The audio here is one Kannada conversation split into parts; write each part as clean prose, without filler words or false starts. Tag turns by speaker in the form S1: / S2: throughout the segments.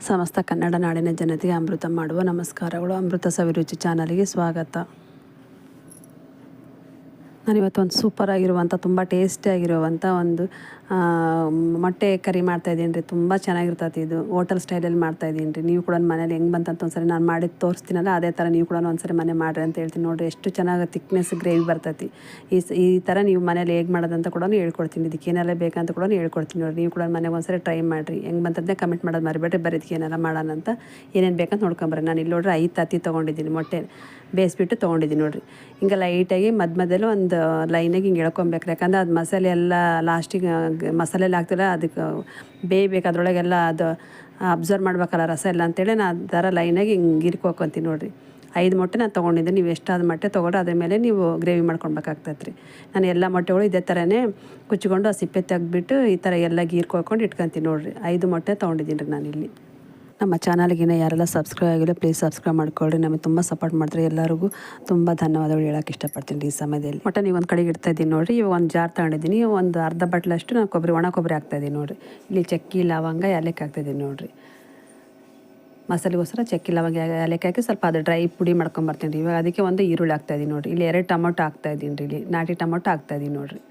S1: ಸಮಸ್ತ ಕನ್ನಡ ನಾಡಿನ ಜನತೆಗೆ ಅಮೃತ ಮಾಡುವ ನಮಸ್ಕಾರಗಳು. ಅಮೃತ ಸವಿರುಚಿ ಚಾನಲ್ಗೆ ಸ್ವಾಗತ. ನಾನಿವತ್ತು ಒಂದು ಸೂಪರ್ ಆಗಿರುವಂಥ ತುಂಬ ಟೇಸ್ಟಿಯಾಗಿರುವಂಥ ಒಂದು ಮೊಟ್ಟೆ ಕರಿ ಮಾಡ್ತಾಯಿದ್ದೀನಿ ರೀ. ತುಂಬ ಚೆನ್ನಾಗಿರ್ತೈತಿ. ಇದು ಹೋಟೆಲ್ ಸ್ಟೈಲಲ್ಲಿ ಮಾಡ್ತಾಯಿದ್ದೀನಿ ರೀ. ನೀವು ಕೂಡ ಮನೇಲಿ ಹೆಂಗೆ ಬಂತಂತ ಒಂದ್ಸರಿ ನಾನು ಮಾಡಿ ತೋರಿಸ್ತೀನಲ್ಲ, ಅದೇ ಥರ ನೀವು ಕೂಡ ಒಂದ್ಸರಿ ಮನೆ ಮಾಡಿರಿ ಅಂತ ಹೇಳ್ತೀನಿ. ನೋಡಿರಿ ಎಷ್ಟು ಚೆನ್ನಾಗಿ ತಿಕ್ನೆಸ್ ಗ್ರೇವಿ ಬರ್ತೈತಿ. ಈ ಥರ ನೀವು ಮನೇಲಿ ಹೇಗೆ ಮಾಡೋದಂತ ಕೂಡ ಹೇಳ್ಕೊಡ್ತೀನಿ. ಇದಕ್ಕೇನೆಲ್ಲ ಬೇಕಂತ ಕೂಡ ಹೇಳ್ಕೊಡ್ತೀನಿ. ನೋಡಿ, ನೀವು ಕೂಡ ಮನೆಗೆ ಒಂದ್ಸರಿ ಟ್ರೈ ಮಾಡಿರಿ. ಹೆಂಗೆ ಬಂತಂತೆ ಕಮೆಂಟ್ ಮಾಡೋದು ಮರಿಬೇಡ್ರಿ. ಬರೀದಕ್ಕೆ ಏನೆಲ್ಲ ಮಾಡೋಣ ಅಂತ ಏನೇನು ಬೇಕಂತ ನೋಡ್ಕೊಂಬರ್ರಿ. ನಾನು ಇಲ್ಲಿ ನೋಡ್ರಿ 5 ತತ್ತಿ ತೊಗೊಂಡಿದ್ದೀನಿ. ಮೊಟ್ಟೆ ಬೇಯಿಸ್ಬಿಟ್ಟು ತೊಗೊಂಡಿದ್ದೀನಿ ನೋಡಿರಿ. ಹಿಂಗೆ ಲೈಟಾಗಿ ಮಧ್ಯದಲ್ಲಿ ಒಂದು ಲೈನಾಗಿ ಹಿಂಗೆ ಎಳ್ಕೊಬೇಕ್ರಿ. ಯಾಕಂದ್ರೆ ಅದು ಮಸಾಲೆ ಎಲ್ಲ ಲಾಸ್ಟಿಗೆ ಮಸಾಲೆಲ್ಲ ಹಾಕ್ತಿಲ್ಲ, ಅದಕ್ಕೆ ಬೇಯಬೇಕು. ಅದರೊಳಗೆಲ್ಲ ಅದು ಅಬ್ಸರ್ವ್ ಮಾಡ್ಬೇಕಲ್ಲ ರಸ ಎಲ್ಲ ಅಂತೇಳಿ ನಾನು ಆ ಥರ ಲೈನಾಗಿ ಹಿಂಗೆ ಇರ್ಕೊಕೊಂತೀನಿ ನೋಡಿರಿ. 5 ಮೊಟ್ಟೆ ನಾನು ತೊಗೊಂಡಿದ್ದೆ. ನೀವು ಎಷ್ಟಾದ ಮೊಟ್ಟೆ ತೊಗೊಂಡ್ರೆ ಅದ್ರ ಮೇಲೆ ನೀವು ಗ್ರೇವಿ ಮಾಡ್ಕೊಳ್ಬೇಕಾಗ್ತೈತೆ ರೀ. ನಾನು ಎಲ್ಲ ಮೊಟ್ಟೆಗಳು ಇದೇ ಥರನೇ ಕುಚ್ಕೊಂಡು ಆ ಸಿಪ್ಪೆ ತೆಗೆದ್ಬಿಟ್ಟು ಈ ಥರ ಎಲ್ಲ ಗೀರ್ಕೊಳ್ಕೊಂಡು ಇಟ್ಕೊತೀನಿ ನೋಡಿರಿ. 5 ಮೊಟ್ಟೆ ತೊಗೊಂಡಿದ್ದೀನಿ ರೀ ನಾನಿಲ್ಲಿ. ನಮ್ಮ ಚಾನಲ್ಗಿನ ಯಾರೆಲ್ಲ ಸಬ್ಸ್ಕ್ರೈಬ್ ಆಗಿಲ್ಲ ಪ್ಲೀಸ್ ಸಬ್ಸ್ಕ್ರೈಬ್ ಮಾಡ್ಕೊಳ್ಳಿ. ನಮಗೆ ತುಂಬ ಸಪೋರ್ಟ್ ಮಾಡ್ತಾರೆ. ಎಲ್ಲರಿಗೂ ತುಂಬ ಧನ್ಯವಾದಗಳು ಹೇಳೋಕ್ಕೆ ಇಷ್ಟಪಡ್ತೀನಿ ಈ ಸಮಯದಲ್ಲಿ. ಮೊಟ್ಟೆ ನೀವು ಒಂದು ಕಡೆಗೆ ಇಡ್ತಾಯಿದ್ದೀನಿ ನೋಡಿರಿ. ಇವಾಗ ಒಂದು ಜಾರ್ ತೊಗೊಂಡಿದ್ದೀನಿ. ಒಂದು ಅರ್ಧ ಬಟ್ಲಷ್ಟು ನಾನು ಒಣ ಕೊಬ್ಬರಿ ಹಾಕ್ತಾಯಿದ್ದೀನಿ ನೋಡಿರಿ. ಇಲ್ಲಿ ಚಕ್ಕಿ ಲವಂಗ ಏಲಕ್ಕಿ ಹಾಕ್ತಾಯಿದ್ದೀನಿ ನೋಡಿರಿ. ಮಸಾಲೆಗೋಸ್ಕರ ಚಕ್ಕಿ ಲವಂಗ ಏಲಕ್ಕಿ ಹಾಕಿ ಸ್ವಲ್ಪ ಅದು ಡ್ರೈ ಪುಡಿ ಮಾಡ್ಕೊಂಬರ್ತೀನಿ ರೀ. ಇವಾಗ ಅದಕ್ಕೆ ಒಂದು ಈರುಳ್ಳಿ ಹಾಕ್ತಾಯಿದ್ದೀನಿ ನೋಡಿರಿ. ಇಲ್ಲಿ 2 ಟೊಮೊಟೊ ಹಾಕ್ತಾಯಿದ್ದೀನಿ ರೀ. ಇಲ್ಲಿ ನಾಟಿ ಟೊಮೊಟೊ ಹಾಕ್ತಾಯಿದ್ದೀನಿ ನೋಡಿರಿ.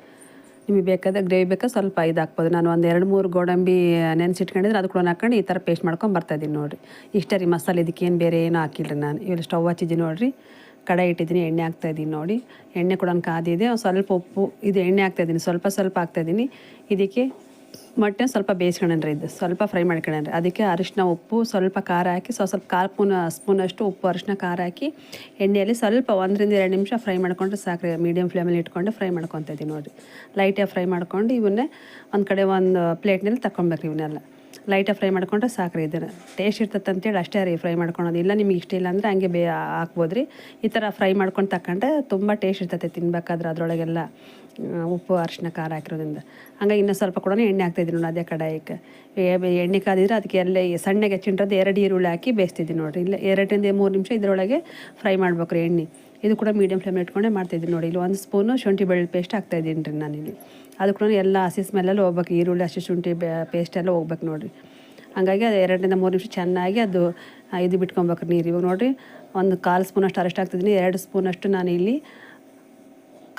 S1: ನಿಮಗೆ ಬೇಕಾದ್ರೆ ಗ್ರೇವಿ ಬೇಕಾದ್ರೆ ಸ್ವಲ್ಪ ಇದು ಹಾಕ್ಬೋದು. ನಾನು ಒಂದು 2-3 ಗೋಡಂಬಿ ನೆನೆಸಿಟ್ಕೊಂಡಿದ್ರೆ ಅದು ಕೂಡ ಹಾಕೊಂಡು ಈ ಥರ ಪೇಸ್ಟ್ ಮಾಡ್ಕೊಂಡು ಬರ್ತಾಯಿದ್ದೀನಿ ನೋಡಿರಿ. ಇಷ್ಟೇ ರೀ ಮಸಾಲೆ. ಇದಕ್ಕೇನು ಬೇರೆ ಏನೂ ಹಾಕಿಲ್ಲ ರೀ. ನಾನು ಇವಾಗ ಸ್ಟವ್ ಹಚ್ಚಿದ್ದೀನಿ ನೋಡಿರಿ. ಕಡಾಯಿ ಇಟ್ಟಿದ್ದೀನಿ, ಎಣ್ಣೆ ಹಾಕ್ತಾಯಿದ್ದೀನಿ ನೋಡಿ. ಎಣ್ಣೆ ಕೂಡ ಕಾದಿದೆ. ಸ್ವಲ್ಪ ಉಪ್ಪು ಇದು ಎಣ್ಣೆ ಹಾಕ್ತಾಯಿದ್ದೀನಿ, ಸ್ವಲ್ಪ ಹಾಕ್ತಾಯಿದ್ದೀನಿ. ಇದಕ್ಕೆ ಮೊಟ್ಟೆ ಸ್ವಲ್ಪ ಬೇಯಿಸ್ಕೊಂಡ್ರಿ. ಇದು ಸ್ವಲ್ಪ ಫ್ರೈ ಮಾಡ್ಕೊಂಡ್ರಿ. ಅದಕ್ಕೆ ಅರಿಶಿನ ಉಪ್ಪು ಸ್ವಲ್ಪ ಖಾರ ಹಾಕಿ ಸ್ವಲ್ಪ 1/4 ಸ್ಪೂನಷ್ಟು ಉಪ್ಪು ಅರಿಶಿನ ಖಾರ ಹಾಕಿ ಎಣ್ಣೆಯಲ್ಲಿ ಸ್ವಲ್ಪ 1-2 ನಿಮಿಷ ಫ್ರೈ ಮಾಡ್ಕೊಂಡ್ರೆ ಸಾಕ್ರಿ. ಮೀಡಿಯಮ್ ಫ್ಲೇಮಲ್ಲಿ ಇಟ್ಕೊಂಡು ಫ್ರೈ ಮಾಡ್ಕೊತಾ ಇದ್ದೀನಿ ನೋಡಿರಿ. ಲೈಟಾಗಿ ಫ್ರೈ ಮಾಡ್ಕೊಂಡು ಇವನ್ನೇ ಒಂದು ಕಡೆ ಒಂದು ಪ್ಲೇಟ್ನಲ್ಲಿ ತಗೊಳ್ಬೇಕ್ರಿ. ಇವನ್ನೆಲ್ಲ ಲೈಟಾಗಿ ಫ್ರೈ ಮಾಡ್ಕೊಂಡ್ರೆ ಸಾಕ್ರಿ. ಇದನ್ನು ಟೇಸ್ಟ್ ಇರ್ತದೆ ಅಂತೇಳಿ ಅಷ್ಟೇ ರೀ ಫ್ರೈ ಮಾಡ್ಕೊಳೋದು. ಇಲ್ಲ ನಿಮಗೆ ಇಷ್ಟ ಇಲ್ಲ ಅಂದರೆ ಹಂಗೆ ಹಾಕ್ಬೋದು ರೀ. ಈ ಥರ ಫ್ರೈ ಮಾಡ್ಕೊಂಡು ತಗೊಂಡ್ರೆ ತುಂಬ ಟೇಸ್ಟ್ ಇರ್ತೈತೆ ತಿನ್ಬೇಕಾದ್ರೆ. ಅದರೊಳಗೆಲ್ಲ ಉಪ್ಪು ಅರಿಶಿನ ಖಾರ ಹಾಕಿರೋದ್ರಿಂದ. ಹಂಗಾಗಿ ಇನ್ನೂ ಸ್ವಲ್ಪ ಕೂಡ ಎಣ್ಣೆ ಹಾಕ್ತಾಯಿದ್ದೀನಿ ನೋಡಿ. ಅದೇ ಕಡಾಯಿಗೆ ಎಣ್ಣೆ ಕಾದಿದ್ರೆ ಅದಕ್ಕೆ ಎಲ್ಲ ಸಣ್ಣಗೆ ಹೆಚ್ಚಿಂಡ್ರದ್ದು 2 ಈರುಳ್ಳಿ ಹಾಕಿ ಬೇಯಿಸ್ತಿದ್ದೀನಿ ನೋಡಿರಿ. ಇಲ್ಲ 2-3 ನಿಮಿಷ ಇದರೊಳಗೆ ಫ್ರೈ ಮಾಡ್ಬೇಕ್ರಿ ಎಣ್ಣೆ. ಇದು ಕೂಡ ಮೀಡಿಯಮ್ ಫ್ಲೇಮ್ ಇಟ್ಕೊಂಡೆ ಮಾಡ್ತಾಯಿದ್ದೀನಿ ನೋಡಿ. ಇಲ್ಲಿ 1 ಸ್ಪೂನು ಶುಂಠಿ ಬೆಳ್ಳುಳ್ಳಿ ಪೇಸ್ಟ್ ಹಾಕ್ತಾಯಿದ್ದೀನಿ ರೀ ನಾನಿಲ್ಲಿ. ಅದು ಕೂಡ ಎಲ್ಲ ಹಸಿ ಸ್ಮೆಲ್ಲೆಲ್ಲ ಹೋಗ್ಬೇಕು. ಈರುಳ್ಳಿ ಹಸಿ ಶುಂಠಿ ಪೇಸ್ಟ್ ಎಲ್ಲ ಹೋಗ್ಬೇಕು ನೋಡಿರಿ. ಹಂಗಾಗಿ ಅದು 2-3 ನಿಮಿಷ ಚೆನ್ನಾಗಿ ಅದು ಇದು ಬಿಟ್ಕೊಬೇಕ್ರಿ ನೀರು. ಇವಾಗ ನೋಡಿರಿ, ಒಂದು 1/4 ಸ್ಪೂನಷ್ಟು ಅರಿಶಿನ ಹಾಕ್ತಿದ್ದೀನಿ. 2 ಸ್ಪೂನಷ್ಟು ನಾನು ಇಲ್ಲಿ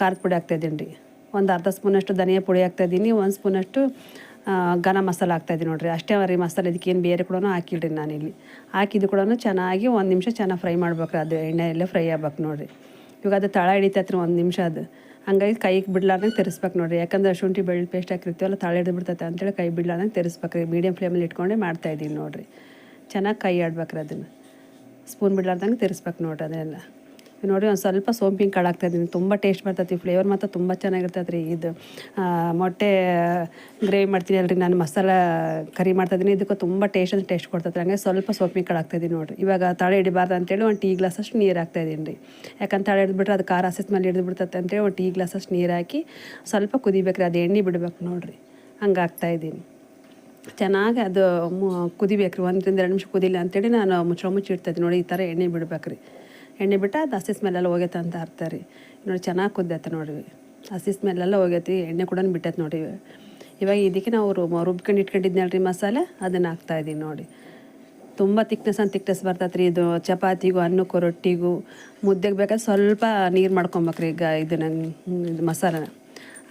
S1: ಖಾರದ ಪುಡಿ ಹಾಕ್ತಾಯಿದ್ದೀನಿ ರೀ. ಒಂದು ಅರ್ಧ ಸ್ಪೂನಷ್ಟು ಧನಿಯಾ ಪುಡಿ ಹಾಕ್ತಾಯಿದ್ದೀನಿ. 1 ಸ್ಪೂನಷ್ಟು ಗರಂ ಮಸಾಲ ಹಾಕ್ತಾಯಿದ್ದೀನಿ ನೋಡಿರಿ. ಅಷ್ಟೇ ರೀ ಮಸಾಲೆ. ಇದಕ್ಕೇನು ಬೇರೆ ಕೂಡ ಹಾಕಿಲ್ರಿ ನಾನಿಲ್ಲಿ. ಹಾಕಿದ್ದು ಕೂಡ ಚೆನ್ನಾಗಿ 1 ನಿಮಿಷ ಚೆನ್ನಾಗಿ ಫ್ರೈ ಮಾಡ್ಬೇಕ್ರಿ. ಅದು ಎಣ್ಣೆಯಲ್ಲೇ ಫ್ರೈ ಆಗ್ಬೇಕು ನೋಡಿರಿ. ಇವಾಗ ಅದು ತಳ ಹಿಡಿತೈತ್ರಿ 1 ನಿಮಿಷ ಅದು. ಹಂಗಾಗಿ ಕೈಗೆ ಬಿಡ್ಲಾರ್ದಂಗೆ ತೆರೆಸ್ಬೇಕು ನೋಡಿರಿ. ಯಾಕಂದ್ರೆ ಶುಂಠಿ ಬೆಳ್ಳುಳ್ಳಿ ಪೇಸ್ಟ್ ಹಾಕಿರ್ತೀವಲ್ಲ, ತಳ ಹಿಡಿದು ಬಿಡ್ತೈತೆ ಅಂತೇಳಿ ಕೈ ಬಿಡ್ಲಾರ್ದಂಗೆ ತೆರೆಸ್ಬೇಕ್ರಿ. ಮೀಡಿಯಮ್ ಫ್ಲೇಮಲ್ಲಿ ಇಟ್ಕೊಂಡೆ ಮಾಡ್ತಾಯಿದ್ದೀನಿ ನೋಡಿರಿ. ಚೆನ್ನಾಗಿ ಕೈ ಆಡ್ಬೇಕ್ರಿ. ಅದನ್ನು ಸ್ಪೂನ್ ಬಿಡ್ಲಾರ್ದಂಗೆ ತೆರೆಸ್ಬೇಕು ನೋಡಿರಿ. ಅದನ್ನೆಲ್ಲ ನೋಡಿ. ಒಂದು ಸ್ವಲ್ಪ ಸೋಂಪಿನ ಕಾಳು ಹಾಕ್ತಾಯಿದ್ದೀನಿ. ತುಂಬ ಟೇಸ್ಟ್ ಬರ್ತೈತಿ. ಫ್ಲೇವರ್ ಮಾತ್ರ ತುಂಬ ಚೆನ್ನಾಗಿರ್ತೈತೆ ರೀ. ಇದು ಮೊಟ್ಟೆ ಗ್ರೇವಿ ಮಾಡ್ತೀನಿ ಅಲ್ರಿ ನಾನು, ಮಸಾಲ ಕರಿ ಮಾಡ್ತಾಯಿದ್ದೀನಿ. ಇದಕ್ಕೆ ತುಂಬ ಟೇಸ್ಟ್ ಕೊಡ್ತೈತೆ. ಹಂಗೆ ಸ್ವಲ್ಪ ಸೋಂಪಿನ ಕಾಳು ಹಾಕ್ತಾಯಿದ್ದೀನಿ ನೋಡಿರಿ. ಇವಾಗ ತಳ ಹಿಡಿಬಾರ್ದು ಅಂತೇಳಿ 1 ಟೀ ಗ್ಲಾಸಷ್ಟು ನೀರು ಹಾಕ್ತಾಯಿದ್ದೀನಿ ರೀ. ಯಾಕಂದ್ರೆ ತಳ ಹಿಡಿದ್ಬಿಟ್ರೆ ಅದು ಖಾರ ಹಸಿ ಸ್ಮೆಲ್ ಹಿಡಿದು ಬಿಡ್ತೈತೆ ಅಂತೇಳಿ 1 ಟೀ ಗ್ಲಾಸಷ್ಟು ನೀರು ಹಾಕಿ ಸ್ವಲ್ಪ ಕುದಿಬೇಕ್ರಿ. ಅದು ಎಣ್ಣೆ ಬಿಡ್ಬೇಕು ನೋಡಿರಿ. ಹಂಗೆ ಹಾಕ್ತಾಯಿದ್ದೀನಿ. ಚೆನ್ನಾಗಿ ಅದು ಕುದಿಬೇಕ್ರಿ. 1-2 ನಿಮಿಷ ಕುದಿಲ್ಲ ಅಂತೇಳಿ ನಾನು ಮುಚ್ಚಿ ಇಡ್ತಾಯಿದ್ದೀನಿ ನೋಡಿ. ಈ ಥರ ಎಣ್ಣೆ ಬಿಡ್ಬೇಕ್ರಿ. ಎಣ್ಣೆ ಬಿಟ್ಟು ಅದು ಹಸಿ ಸ್ಮೆಲ್ಲೆಲ್ಲ ಹೋಗೈತೆ ಅಂತ ಅರ್ಥ ರೀ. ನೋಡಿ ಚೆನ್ನಾಗಿ ಕುದ್ದೈತೆ ನೋಡಿರಿ. ಹಸಿ ಸ್ಮೆಲ್ಲೆಲ್ಲ ಹೋಗೈತಿ. ಎಣ್ಣೆ ಕೂಡ ಬಿಟ್ಟೈತೆ ನೋಡಿ. ಇವಾಗ ಇದಕ್ಕೆ ನಾವು ರುಬ್ಕೊಂಡು ಇಟ್ಕೊಂಡಿದ್ನಲ್ಲ ರೀ ಮಸಾಲೆ, ಅದನ್ನು ಹಾಕ್ತಾಯಿದ್ದೀನಿ ನೋಡಿ. ತುಂಬ ತಿಕ್ನೆಸ್ ಬರ್ತೈತೆ ರೀ. ಇದು ಚಪಾತಿಗೂ ಅನ್ನಕ್ಕೂ ರೊಟ್ಟಿಗೂ ಮುದ್ದೆಗೆ ಬೇಕಾದ್ರೆ ಸ್ವಲ್ಪ ನೀರು ಮಾಡ್ಕೊಬೇಕ್ರಿ. ಇದನ್ನು ಮಸಾಲೆನ.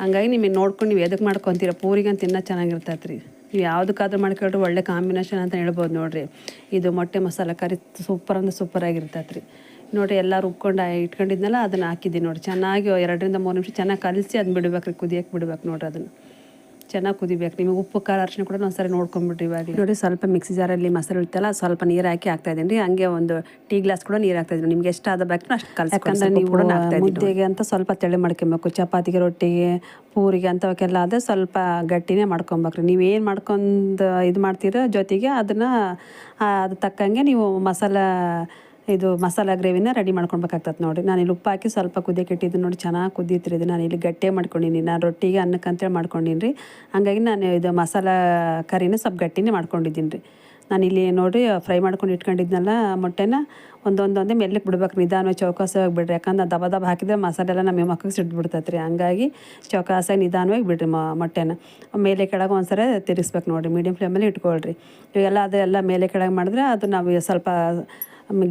S1: ಹಂಗಾಗಿ ನಿಮಗೆ ನೋಡ್ಕೊಂಡು ನೀವು ಎದಕ್ಕೆ ಮಾಡ್ಕೊತೀರ, ಪೂರಿಗಂತ ತಿನ್ನೋ ಚೆನ್ನಾಗಿರ್ತೈತೆ ರೀ. ನೀವು ಯಾವುದಕ್ಕಾದ್ರೂ ಮಾಡ್ಕೊಂಡ್ರೆ ಒಳ್ಳೆ ಕಾಂಬಿನೇಷನ್ ಅಂತ ಹೇಳ್ಬೋದು ನೋಡಿರಿ. ಇದು ಮೊಟ್ಟೆ ಮಸಾಲೆ ಕರಿ ಸೂಪರಾಗಿರ್ತೈತೆ ರೀ. ನೋಡಿರಿ, ಎಲ್ಲ ರುಬ್ಕೊಂಡು ಇಟ್ಕೊಂಡಿದ್ನಲ್ಲ ಅದನ್ನು ಹಾಕಿದ್ದೀನಿ ನೋಡಿ. ಚೆನ್ನಾಗಿ 2-3 ನಿಮಿಷ ಚೆನ್ನಾಗಿ ಕಲಿಸಿ ಅದನ್ನ ಬಿಡ್ಬೇಕ್ರಿ. ಕುದಿಯಕ್ಕೆ ಬಿಡ್ಬೇಕು ನೋಡಿರಿ. ಅದನ್ನು ಚೆನ್ನಾಗಿ ಕುದಿಬೇಕು. ನಿಮಗೆ ಉಪ್ಪು ಖಾರ ಅರಿಶಿನ ಕೂಡ ಒಂದ್ಸರಿ ನೋಡ್ಕೊಂಬಿಡ್ರಿ. ಇವಾಗ ನೋಡಿ, ಸ್ವಲ್ಪ ಮಿಕ್ಸಿ ಜಾರಲ್ಲಿ ಮಸಾಲೆ ಇರ್ತಲ್ಲ, ಸ್ವಲ್ಪ ನೀರು ಹಾಕಿ ಹಾಕ್ತಾಯಿದ್ದೀನಿ ರೀ. ಹಂಗೆ 1 ಟೀ ಗ್ಲಾಸ್ ಕೂಡ ನೀರು ಹಾಕ್ತಾಯಿದ್ದೀನಿ. ನಿಮ್ಗೆ ಎಷ್ಟು ಆದ ಬೇಕು ಅಷ್ಟು ಕಲಿಸಿ. ಯಾಕಂದ್ರೆ ನೀವು ಮುದ್ದೆಗೆ ಅಂತ ಸ್ವಲ್ಪ ತೆಳು ಮಾಡ್ಕೊಬೇಕು. ಚಪಾತಿಗೆ ರೊಟ್ಟಿಗೆ ಪೂರಿಗೆ ಅಂಥವಕ್ಕೆಲ್ಲ ಆದರೆ ಸ್ವಲ್ಪ ಗಟ್ಟಿನೇ ಮಾಡ್ಕೊಬೇಕ್ರಿ. ನೀವೇನು ಮಾಡ್ಕೊಂಡು ಇದು ಮಾಡ್ತೀರೋ ಜೊತೆಗೆ ಅದನ್ನು ಅದು ತಕ್ಕಂಗೆ ನೀವು ಮಸಾಲ ಗ್ರೇವಿನ ರೆಡಿ ಮಾಡ್ಕೊಳ್ಬೇಕಾಗ್ತದೆ ನೋಡಿ. ನಾನು ಇಲ್ಲಿ ಉಪ್ಪು ಹಾಕಿ ಸ್ವಲ್ಪ ಕುದಿಯಕ್ಕೆ ಇಟ್ಟಿದ್ದು ನೋಡಿ. ಚೆನ್ನಾಗಿ ಕುದೀತಿರಿ. ಇದು ನಾನು ಇಲ್ಲಿ ಗಟ್ಟಿಯಾಗಿ ಮಾಡ್ಕೊಂಡಿನಿ. ನಾನು ರೊಟ್ಟಿಗೆ ಅನ್ನಕ್ಕಂತೇಳಿ ಮಾಡ್ಕೊಂಡಿನಿ ರೀ. ಹಂಗಾಗಿ ನಾನು ಇದು ಮಸಾಲ ಕರಿನ ಸ್ವಲ್ಪ ಗಟ್ಟಿನೇ ಮಾಡ್ಕೊಂಡಿದ್ದೀನಿ ರೀ. ನಾನಿಲ್ಲಿ ನೋಡಿ ಫ್ರೈ ಮಾಡ್ಕೊಂಡು ಇಟ್ಕೊಂಡಿದ್ನಲ್ಲ ಮೊಟ್ಟೆನ ಒಂದೊಂದೇ ಮೆಲ್ಲಕ್ಕೆ ಬಿಡ್ಬೇಕು, ನಿಧಾನವಾಗಿ ಚೌಕಾಸಾಗಿ ಬಿಡ್ರಿ. ಯಾಕಂದ್ರೆ ದಬ ದಬ ಹಾಕಿದ್ರೆ ಮಸಾಲೆ ಎಲ್ಲ ನಮ್ಮ ಮಕ್ಕಳಿಗೆ ಸಿಡ್ಬಿಡ್ತೈತೆ ರೀ. ಹಂಗಾಗಿ ಚೌಕಾಸಾಗಿ ನಿಧಾನವಾಗಿ ಬಿಡ್ರಿ ಮೊಟ್ಟೆನ. ಮೇಲೆ ಕೆಳಗೆ ಒಂದ್ಸರಿ ತಿರ್ಗಿಸ್ಬೇಕು ನೋಡಿರಿ, ಮೀಡಿಯಮ್ ಫ್ಲೇಮಲ್ಲಿ ಇಟ್ಕೊಳ್ರಿ. ಇವೆಲ್ಲ ಅದೆಲ್ಲ ಮೇಲೆ ಕೆಳಗೆ ಮಾಡಿದ್ರೆ ಅದು ನಾವು ಸ್ವಲ್ಪ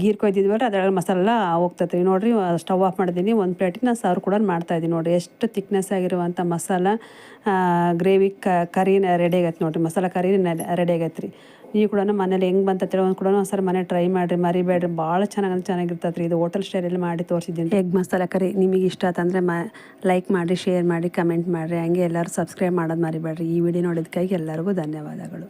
S1: ಗೀರ್ ಕೊಯ್ದಿದ್ವಲ್ಲ ಅದರೊಳಗೆ ಮಸಾಲೆ ಎಲ್ಲ ಹೋಗ್ತೈತೆ ರೀ. ನೋಡಿರಿ ಸ್ಟವ್ ಆಫ್ ಮಾಡಿದ್ದೀನಿ. ಒಂದು ಪ್ಲೇಟಿಗೆ ನಾನು ಸರ್ವ್ ಕೂಡ ಮಾಡ್ತಾಯಿದ್ದೀನಿ. ನೋಡಿ ಎಷ್ಟು ತಿಕ್ನೆಸ್ ಆಗಿರುವಂಥ ಮಸಾಲ ಗ್ರೇವಿ ಕರಿನ ರೆಡಿ ಆಗೈತೆ ನೋಡಿರಿ. ಮಸಾಲ ಕರಿ ರೆಡಿ ಆಗೈತೆ ರೀ. ನೀವು ಕೂಡ ಮನೇಲಿ ಹೆಂಗೆ ಬಂತಂತೇಳಿ ಒಂದು ಕೂಡ ಒಂದ್ಸರಿ ಮನೆ ಟ್ರೈ ಮಾಡಿರಿ, ಮರಿಬೇಡ್ರಿ. ಭಾಳ ಚೆನ್ನಾಗಿರ್ತೈತೆ ರೀ. ಇದು ಹೋಟೆಲ್ ಸ್ಟೈಲಲ್ಲಿ ಮಾಡಿ ತೋರಿಸಿದ್ದೀನಿ. ಎಗ್ ಮಸಾಲ ಕರಿ ನಿಮಗೆ ಇಷ್ಟ ಆತಂದರೆ ಲೈಕ್ ಮಾಡಿರಿ, ಶೇರ್ ಮಾಡಿ, ಕಮೆಂಟ್ ಮಾಡಿರಿ. ಹಂಗೆ ಎಲ್ಲರೂ ಸಬ್ಸ್ಕ್ರೈಬ್ ಮಾಡೋದು ಮರಿಬೇಡ್ರಿ. ಈ ವಿಡಿಯೋ ನೋಡೋದಕ್ಕಾಗಿ ಎಲ್ಲರಿಗೂ ಧನ್ಯವಾದಗಳು.